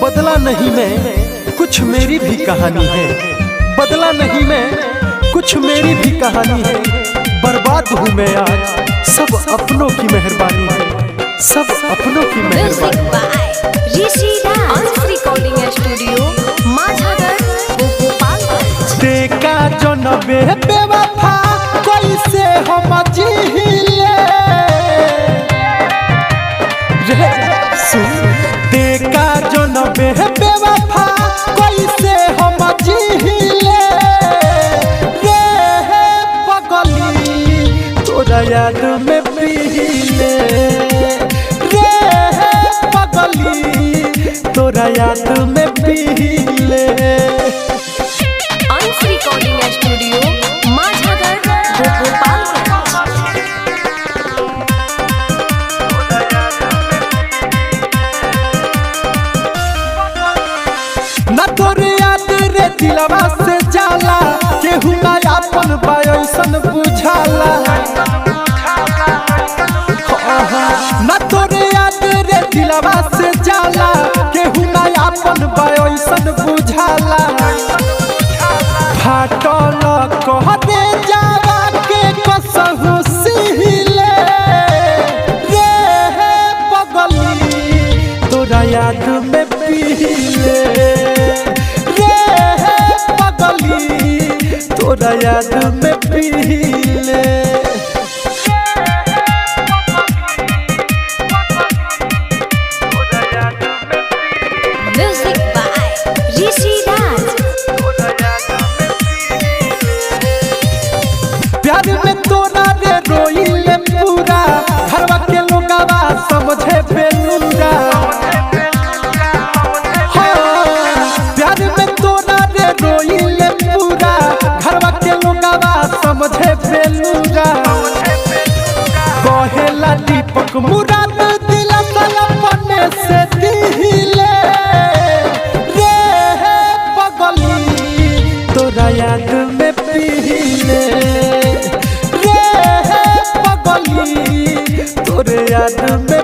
बदला नहीं मैं, कुछ मेरी भी कहानी है। बदला नहीं मैं, कुछ मेरी भी कहानी है। बर्बाद हूँ मैं आज, सब अपनों की मेहरबानी है, सब अपनों की मेहरबानी। Recording studio माझागर Gopalganj. देखा जो नबे बेवफा कैसे हम जीले रे सुन। देखा जो नबे बेवफा कैसे हम जीले रे पगली तोरा याद में पीले रे पगली तोरा याद में पीले। Recording studio माझागर Gopalganj. न तोरे याद रे दिलवा से जाला, केहू ना अपन बायसन बुझाला। न तोरे याद रे दिलवा से जाला, केहू ना अपन बायसन बुझाला। फाटल कह दे जावा के कसहु सिहिले रे पगली तोरा याद में पीले रे पगली तोरा याद में पीले। म्यूजिक बाय ऋषि राज। प्यार में तोरा रे रोइले पूरा, घरवा के लोगवा समझे बेलूरा। प्यार में तोरा रे रोइले पूरा, घरवा के लोगवा समझे बेलूरा। कहेला दीपक मुराद दिला अपने से दिले रे पगली तोरा याद में पीले रे पगली तोरे याद में